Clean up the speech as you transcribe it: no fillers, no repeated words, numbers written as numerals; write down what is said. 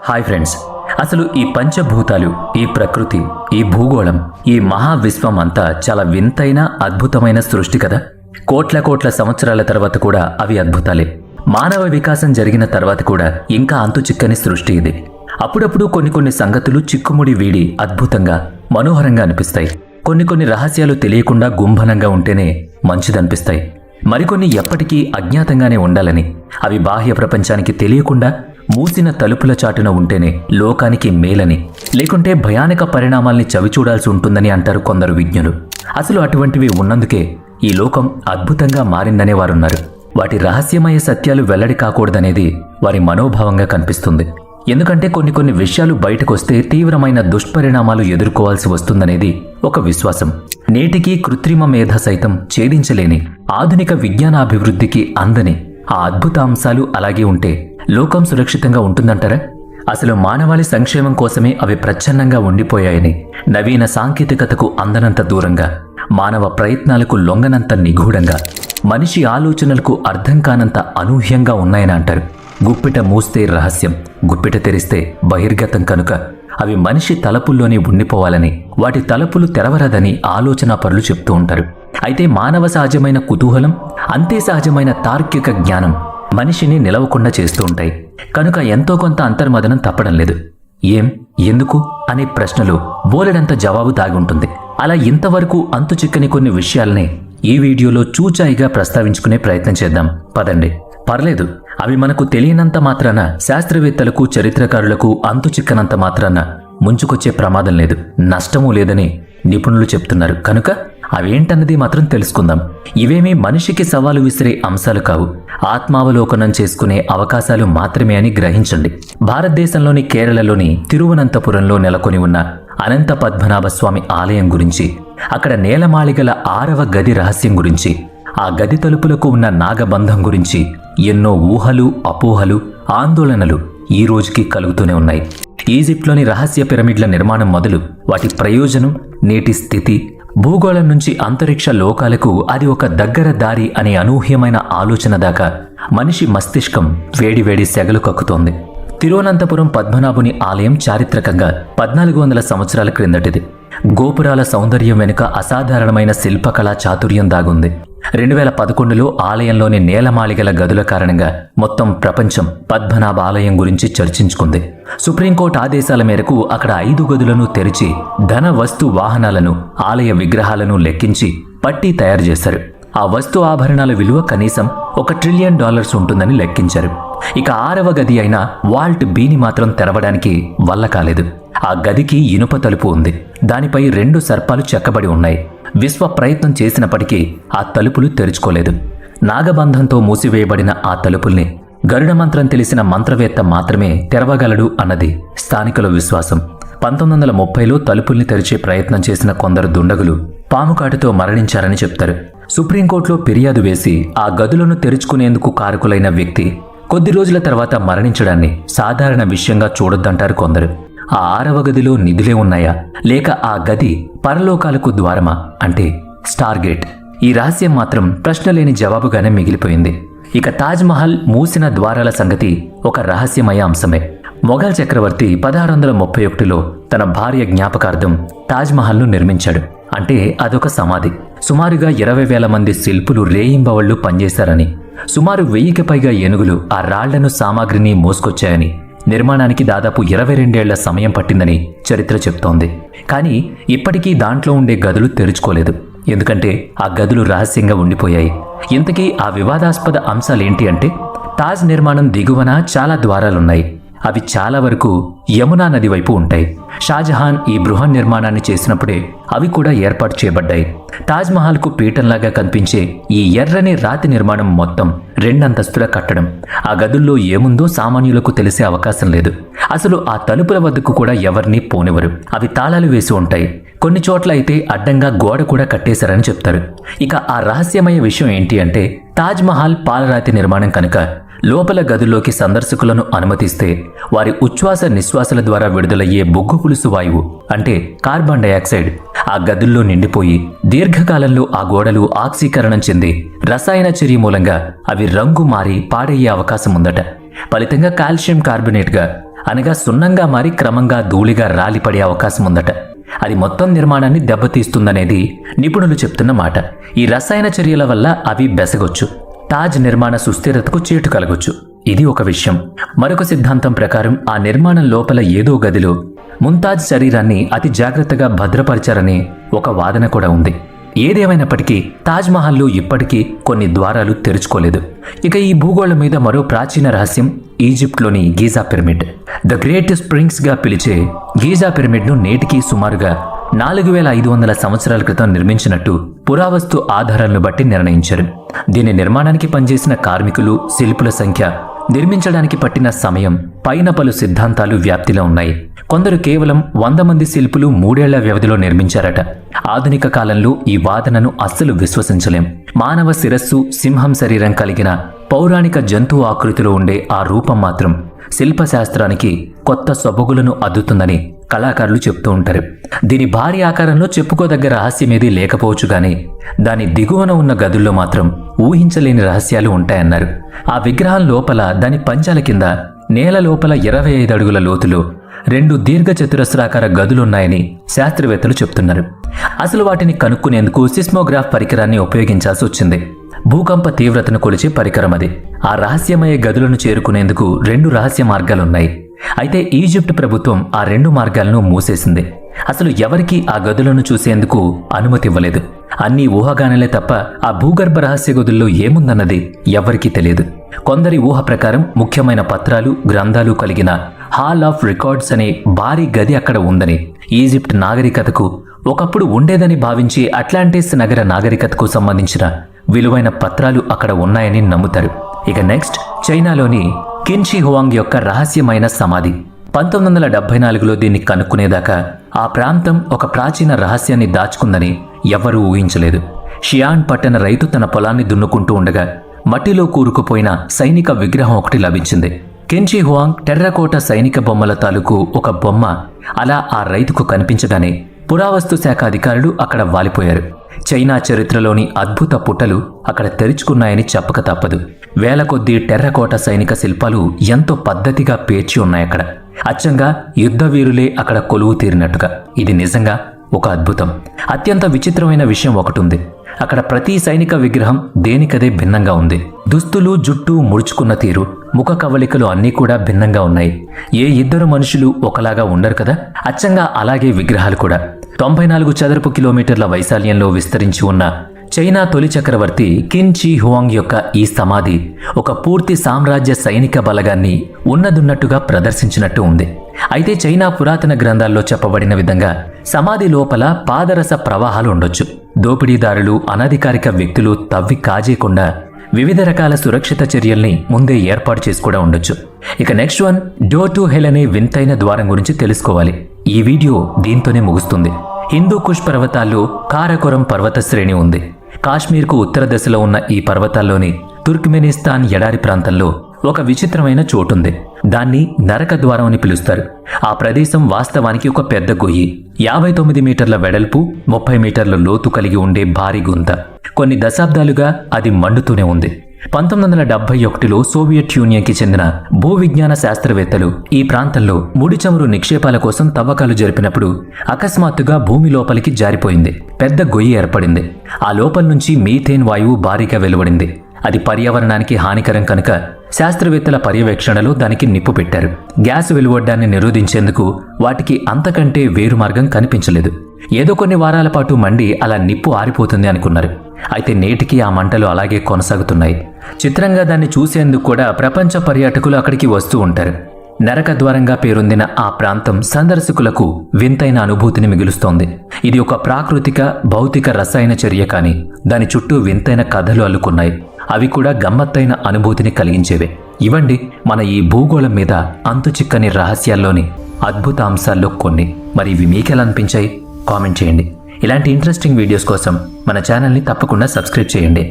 Hi friends, అసలు ఈ పంచభూతాలు, ఈ ప్రకృతి, ఈ భూగోళం, ఈ మహావిశ్వం అంతా చాలా వింతైన అద్భుతమైన సృష్టి కదా. కోట్ల కోట్ల సంవత్సరాల తర్వాత కూడా అవి అద్భుతాలే. మానవ వికాసం జరిగిన తర్వాత కూడా ఇంకా అంతు చిక్కని సృష్టి ఇది. అప్పుడప్పుడు కొన్ని సంగతులు చిక్కుముడి వీడి అద్భుతంగా, మనోహరంగా అనిపిస్తాయి. కొన్ని రహస్యాలు తెలియకుండా గుంభనంగా ఉంటేనే మంచిదనిపిస్తాయి. మరికొన్ని ఎప్పటికీ అజ్ఞాతంగానే ఉండాలని, అవి బాహ్య ప్రపంచానికి తెలియకుండా మూసిన తలుపుల చాటున ఉంటేనే లోకానికి మేలని, లేకుంటే భయానక పరిణామాల్ని చవిచూడాల్సి ఉంటుందని అంటారు కొందరు విజ్ఞులు. అసలు అటువంటివి ఉన్నందుకే ఈ లోకం అద్భుతంగా మారిందనే వారున్నారు. వాటి రహస్యమయ సత్యాలు వెల్లడి కాకూడదనేది వారి మనోభావంగా కనిపిస్తుంది. ఎందుకంటే కొన్ని విషయాలు బయటకొస్తే తీవ్రమైన దుష్పరిణామాలు ఎదుర్కోవాల్సి వస్తుందనేది ఒక విశ్వాసం. నేటికి కృత్రిమ మేధ సైతం ఛేదించలేని, ఆధునిక విజ్ఞానాభివృద్ధికి అందని ఆ అద్భుత అంశాలు అలాగే ఉంటే లోకం సురక్షితంగా ఉంటుందంటారా? అసలు మానవాళి సంక్షేమం కోసమే అవి ప్రచ్ఛన్నంగా ఉండిపోయాయని, నవీన సాంకేతికతకు అందనంత దూరంగా, మానవ ప్రయత్నాలకు లొంగనంత నిగూఢంగా, మనిషి ఆలోచనలకు అర్థం కానంత అనూహ్యంగా ఉన్నాయని అంటారు. గుప్పిట మూస్తే రహస్యం, గుప్పిట తెరిస్తే బహిర్గతం కనుక అవి మనిషి తలపుల్లోనే ఉండిపోవాలని, వాటి తలుపులు తెరవరదని ఆలోచనాపరులు చెప్తూ ఉంటారు. అయితే మానవ సహజమైన కుతూహలం, అంతే సహజమైన తార్కిక జ్ఞానం మనిషిని నిలవకుండా చేస్తూ ఉంటాయి. కనుక ఎంతో కొంత అంతర్మదనం తప్పడం లేదు. ఏం, ఎందుకు అనే ప్రశ్నలు బోలెడంత జవాబు దాగుంటుంది. అలా ఇంతవరకు అంతు చిక్కని కొన్ని విషయాలనే ఈ వీడియోలో చూచాయిగా ప్రస్తావించుకునే ప్రయత్నం చేద్దాం. పదండి. పర్లేదు, అవి మనకు తెలియనంత మాత్రాన, శాస్త్రవేత్తలకు, చరిత్రకారులకు అంతు చిక్కనంత మాత్రాన ముంచుకొచ్చే ప్రమాదం లేదు, నష్టమూ లేదని నిపుణులు చెప్తున్నారు. కనుక అవేంటన్నది మాత్రం తెలుసుకుందాం. ఇవేమీ మనిషికి సవాలు విసిరే అంశాలు కావు, ఆత్మావలోకనం చేసుకునే అవకాశాలు మాత్రమే అని గ్రహించండి. భారతదేశంలోని కేరళలోని తిరువనంతపురంలో నెలకొని ఉన్న అనంత పద్మనాభ స్వామి ఆలయం గురించి, అక్కడ నేలమాళిగల 6వ గది రహస్యం గురించి, ఆ గది తలుపులకు ఉన్న నాగబంధం గురించి ఎన్నో ఊహలు, అపోహలు, ఆందోళనలు ఈ రోజుకి కలుగుతూనే ఉన్నాయి. ఈజిప్ట్లోని రహస్య పిరమిడ్ల నిర్మాణం మొదలు వాటి ప్రయోజనం, నేటి స్థితి, భూగోళం నుంచి అంతరిక్ష లోకాలకు అది ఒక దగ్గర దారి అనే అనూహ్యమైన ఆలోచన దాకా మనిషి మస్తిష్కం వేడివేడి సెగలు కక్కుతోంది. తిరువనంతపురం పద్మనాభుని ఆలయం చారిత్రకంగా 1400 సంవత్సరాల క్రిందటిది. గోపురాల సౌందర్యం వెనుక అసాధారణమైన శిల్పకళా చాతుర్యం దాగుంది. 2011లో ఆలయంలోని నేలమాళిగల గదుల కారణంగా మొత్తం ప్రపంచం పద్మనాభ ఆలయం గురించి చర్చించుకుంది. సుప్రీంకోర్టు ఆదేశాల మేరకు అక్కడ 5 గదులను తెరిచి ధన వస్తు వాహనాలను, ఆలయ విగ్రహాలను లెక్కించి పట్టీ తయారు చేశారు. ఆ వస్తు ఆభరణాల విలువ కనీసం $1 ట్రిలియన్ ఉంటుందని లెక్కించారు. ఇక 6వ గది అయిన వాల్ట్ బీని మాత్రం తెరవడానికి వల్ల కాలేదు. ఆ గదికి ఇనుప తలుపు ఉంది. దానిపై 2 సర్పాలు చెక్కబడి ఉన్నాయి. విశ్వ ప్రయత్నం చేసినప్పటికీ ఆ తలుపులు తెరుచుకోలేదు. నాగబంధంతో మూసివేయబడిన ఆ తలుపుల్ని గరుడ మంత్రం తెలిసిన మంత్రవేత్త మాత్రమే తెరవగలడు అన్నది స్థానికుల విశ్వాసం. 1930లో తలుపుల్ని తెరిచే ప్రయత్నం చేసిన కొందరు దుండగులు పాముకాటుతో మరణించారని చెప్తారు. సుప్రీంకోర్టులో ఫిర్యాదు వేసి ఆ గదులను తెరుచుకునేందుకు కారకులైన వ్యక్తి కొద్ది రోజుల తర్వాత మరణించడాన్ని సాధారణ విషయంగా చూడొద్దంటారు కొందరు. ఆ 6వ గదిలో నిధులే ఉన్నాయా, లేక ఆ గది పరలోకాలకు ద్వారమా అంటే స్టార్ గేట్? ఈ రహస్యం మాత్రం ప్రశ్నలేని జవాబుగానే మిగిలిపోయింది. ఇక తాజ్మహల్ మూసిన ద్వారాల సంగతి ఒక రహస్యమయ అంశమే. మొఘల్ చక్రవర్తి 1631లో తన భార్య జ్ఞాపకార్థం తాజ్మహల్ను నిర్మించాడు. అంటే అదొక సమాధి. సుమారుగా 20,000 మంది శిల్పులు రేయింబవళ్లు పనిచేశారని, సుమారు 1000కి పైగా ఏనుగులు ఆ రాళ్లను, సామాగ్రిని మోసుకొచ్చాయని, నిర్మాణానికి దాదాపు 22 ఏళ్ల సమయం పట్టిందని చరిత్ర చెప్తోంది. కానీ ఇప్పటికీ దాంట్లో ఉండే గదులు తెరుచుకోలేదు. ఎందుకంటే ఆ గదులు రహస్యంగా ఉండిపోయాయి. ఇంతకీ ఆ వివాదాస్పద అంశాలేంటి అంటే, తాజ్ నిర్మాణం దిగువన చాలా ద్వారాలున్నాయి. అవి చాలా వరకు యమునా నది వైపు ఉంటాయి. షాజహాన్ ఈ బృహన్ నిర్మాణాన్ని చేసినప్పుడే అవి కూడా ఏర్పాటు చేయబడ్డాయి. తాజ్మహల్కు పీఠంలాగా కనిపించే ఈ ఎర్రని రాతి నిర్మాణం మొత్తం 2 అంతస్తుల కట్టడం. ఆ గదుల్లో ఏముందో సామాన్యులకు తెలిసే అవకాశం లేదు. అసలు ఆ తలుపుల వద్దకు కూడా ఎవరినీ పోనివ్వరు. అవి తాళాలు వేసి ఉంటాయి. కొన్ని చోట్ల అయితే అడ్డంగా గోడ కూడా కట్టేశారని చెప్తారు. ఇక ఆ రహస్యమయ విషయం ఏంటి అంటే, తాజ్మహల్ పాలరాతి నిర్మాణం కనుక లోపల గదుల్లోకి సందర్శకులను అనుమతిస్తే వారి ఉచ్ఛ్వాస నిశ్వాసల ద్వారా విడుదలయ్యే బొగ్గు పులుసు వాయువు అంటే కార్బన్ డయాక్సైడ్ ఆ గదుల్లో నిండిపోయి దీర్ఘకాలంలో ఆ గోడలు ఆక్సీకరణం చెంది రసాయన చర్య మూలంగా అవి రంగు మారి పాడయ్యే అవకాశం ఉందట. ఫలితంగా కాల్షియం కార్బొనేట్గా అనగా సున్నంగా మారి క్రమంగా ధూళిగా రాలిపడే అవకాశం ఉందట. అది మొత్తం నిర్మాణాన్ని దెబ్బతీస్తుందనేది నిపుణులు చెప్తున్న మాట. ఈ రసాయన చర్యల వల్ల అవి బెసగొచ్చు. తాజ్ నిర్మాణ సుస్థిరతకు చేటు కలగొచ్చు. ఇది ఒక విషయం. మరొక సిద్ధాంతం ప్రకారం ఆ నిర్మాణం లోపల ఏదో గదిలో ముంతాజ్ శరీరాన్ని అతి జాగ్రత్తగా భద్రపరిచారనే ఒక వాదన కూడా ఉంది. ఏదేమైనప్పటికీ తాజ్ మహల్లో ఇప్పటికీ కొన్ని ద్వారాలు తెరుచుకోలేదు. ఇక ఈ భూగోళం మీద మరో ప్రాచీన రహస్యం ఈజిప్ట్లోని Giza pyramid. The great sphinx గా పిలిచే గీజా పిరమిడ్ను నేటికి సుమారుగా 4500 సంవత్సరాల క్రితం నిర్మించినట్టు పురావస్తు ఆధారాలను బట్టి నిర్ణయించారు. దీని నిర్మాణానికి పనిచేసిన కార్మికులు, శిల్పుల సంఖ్య, నిర్మించడానికి పట్టిన సమయం పైన పలు సిద్ధాంతాలు వ్యాప్తిలో ఉన్నాయి. కొందరు కేవలం 100 మంది శిల్పులు 3 ఏళ్ల వ్యవధిలో నిర్మించారట. ఆధునిక కాలంలో ఈ వాదనను అస్సలు విశ్వసించలేం. మానవ శిరస్సు, సింహం శరీరం కలిగిన పౌరాణిక జంతువు ఆకృతిలో ఉండే ఆ రూపం మాత్రం శిల్పశాస్త్రానికి కొత్త సొబగులను అద్దుతుందని కళాకారులు చెప్తూ ఉంటారు. దీని భారీ ఆకారంలో చెప్పుకోదగ్గ రహస్యమేదీ లేకపోవచ్చు గాని దాని దిగువన ఉన్న గదుల్లో మాత్రం ఊహించలేని రహస్యాలు ఉంటాయన్నారు. ఆ విగ్రహం లోపల, దాని పంచాల కింద నేల లోపల 25 అడుగుల లోతులో 2 దీర్ఘ చతురస్రాకార గదులున్నాయని శాస్త్రవేత్తలు చెప్తున్నారు. అసలు వాటిని కనుక్కునేందుకు సిస్మోగ్రాఫ్ పరికరాన్ని ఉపయోగించాల్సి వచ్చింది. భూకంప తీవ్రతను కొలిచే పరికరం అది. ఆ రహస్యమయ గదులను చేరుకునేందుకు 2 రహస్య మార్గాలున్నాయి. అయితే ఈజిప్ట్ ప్రభుత్వం ఆ 2 మార్గాలను మూసేసింది. అసలు ఎవరికీ ఆ గదులను చూసేందుకు అనుమతి ఇవ్వలేదు. అన్నీ ఊహాగానాలే తప్ప ఆ భూగర్భ రహస్య గదుల్లో ఏముందన్నది ఎవరికీ తెలియదు. కొందరి ఊహ ప్రకారం ముఖ్యమైన పత్రాలు, గ్రంథాలు కలిగిన హాల్ ఆఫ్ రికార్డ్స్ అనే భారీ గది అక్కడ ఉందని, ఈజిప్ట్ నాగరికతకు ఒకప్పుడు ఉండేదని భావించి అట్లాంటిస్ నగర నాగరికతకు సంబంధించిన విలువైన పత్రాలు అక్కడ ఉన్నాయని నమ్ముతారు. ఇక నెక్స్ట్, చైనాలోని కిన్ షీ హువాంగ్ యొక్క రహస్యమైన సమాధి. 1974లో దీన్ని కనుక్కునేదాకా ఆ ప్రాంతం ఒక ప్రాచీన రహస్యాన్ని దాచుకుందని ఎవ్వరూ ఊహించలేదు. షియాన్ పట్టణ రైతు తన పొలాన్ని దున్నుకుంటూ ఉండగా మట్టిలో కూరుకుపోయిన సైనిక విగ్రహం ఒకటి లభించింది. కిన్ షీ హువాంగ్ టెర్రకోట సైనిక బొమ్మల తాలూకు ఒక బొమ్మ అలా ఆ రైతుకు కనిపించగానే పురావస్తు శాఖ అధికారులు అక్కడ వాలిపోయారు. చైనా చరిత్రలోని అద్భుత పుటలు అక్కడ తెరుచుకున్నాయని చెప్పక తప్పదు. వేల కొద్దీ టెర్రకోట సైనిక శిల్పాలు ఎంతో పద్ధతిగా పేర్చి ఉన్నాయక్కడ. అచ్చంగా యుద్ధ వీరులే అక్కడ కొలువు తీరినట్టుగా. ఇది నిజంగా ఒక అద్భుతం. అత్యంత విచిత్రమైన విషయం ఒకటుంది. అక్కడ ప్రతి సైనిక విగ్రహం దేనికదే భిన్నంగా ఉంది. దుస్తులు, జుట్టు, ముడుచుకున్న తీరు, ముఖ కవళికలు అన్నీ కూడా భిన్నంగా ఉన్నాయి. ఏ ఇద్దరు మనుషులు ఒకలాగా ఉండరు కదా, అచ్చంగా అలాగే విగ్రహాలు కూడా. 94 చదరపు కిలోమీటర్ల వైశాల్యంలో విస్తరించి ఉన్న చైనా తొలి చక్రవర్తి కిన్ షీ హువాంగ్ యొక్క ఈ సమాధి ఒక పూర్తి సామ్రాజ్య సైనిక బలగాన్ని ఉన్నదున్నట్టుగా ప్రదర్శించినట్టు ఉంది. అయితే చైనా పురాతన గ్రంథాల్లో చెప్పబడిన విధంగా సమాధి లోపల పాదరస ప్రవాహాలు ఉండొచ్చు. దోపిడీదారులు, అనధికారిక వ్యక్తులు తవ్వి కాజేయకుండా వివిధ రకాల సురక్షిత చర్యల్ని ముందే ఏర్పాటు చేసి కూడా ఉండొచ్చు. ఇక next one, door to hell అనే వింతైన ద్వారం గురించి తెలుసుకోవాలి. ఈ వీడియో దీంతోనే ముగుస్తుంది. హిందూ కుష్ పర్వతాల్లో కారకోరం పర్వత శ్రేణి ఉంది. కాశ్మీర్కు ఉత్తర దశలో ఉన్న ఈ పర్వతాల్లోని తుర్క్మెనిస్తాన్ ఎడారి ప్రాంతంలో ఒక విచిత్రమైన చోటుంది. దాన్ని నరక ద్వారం అని పిలుస్తారు. ఆ ప్రదేశం వాస్తవానికి ఒక పెద్ద గొయ్యి. 59 మీటర్ల వెడల్పు, 30 మీటర్ల లోతు కలిగి ఉండే భారీ గుంత. కొన్ని దశాబ్దాలుగా అది మండుతూనే ఉంది. 1971లో సోవియట్ యూనియన్కి చెందిన భూ విజ్ఞాన శాస్త్రవేత్తలు ఈ ప్రాంతంలో ముడి చమురు నిక్షేపాల కోసం తవ్వకాలు జరిపినప్పుడు అకస్మాత్తుగా భూమి లోపలికి జారిపోయింది. పెద్ద గొయ్యి ఏర్పడింది. ఆ లోపల నుంచి మీథేన్ వాయువు భారీగా వెలువడింది. అది పర్యావరణానికి హానికరం కనుక శాస్త్రవేత్తల పర్యవేక్షణలో దానికి నిప్పు పెట్టారు. గ్యాస్ వెలువడ్డాన్ని నిరోధించేందుకు వాటికి అంతకంటే వేరు మార్గం కనిపించలేదు. ఏదో కొన్ని వారాల పాటు మండి అలా నిప్పు ఆరిపోతుంది అనుకున్నారు. అయితే నేటికి ఆ మంటలు అలాగే కొనసాగుతున్నాయి. చిత్రంగా దాన్ని చూసేందుకు కూడా ప్రపంచ పర్యాటకులు అక్కడికి వస్తూ ఉంటారు. నరక ద్వారంగా పేరొందిన ఆ ప్రాంతం సందర్శకులకు వింతైన అనుభూతిని మిగులుస్తోంది. ఇది ఒక ప్రాకృతిక, భౌతిక రసాయన చర్య కానీ దాని చుట్టూ వింతైన కథలు అల్లుకున్నాయి. అవి కూడా గమ్మత్తైన అనుభూతిని కలిగించేవే. ఇవండి మన ఈ భూగోళం మీద అంతుచిక్కని రహస్యాల్లోని అద్భుత అంశాల్లో కొన్ని. మరి ఇవి మీకెలా అనిపించాయి? కామెంట్ చేయండి. ఇలాంటి ఇంట్రెస్టింగ్ వీడియోస్ కోసం మన ఛానల్ని తప్పకుండా సబ్స్క్రైబ్ చేయండి.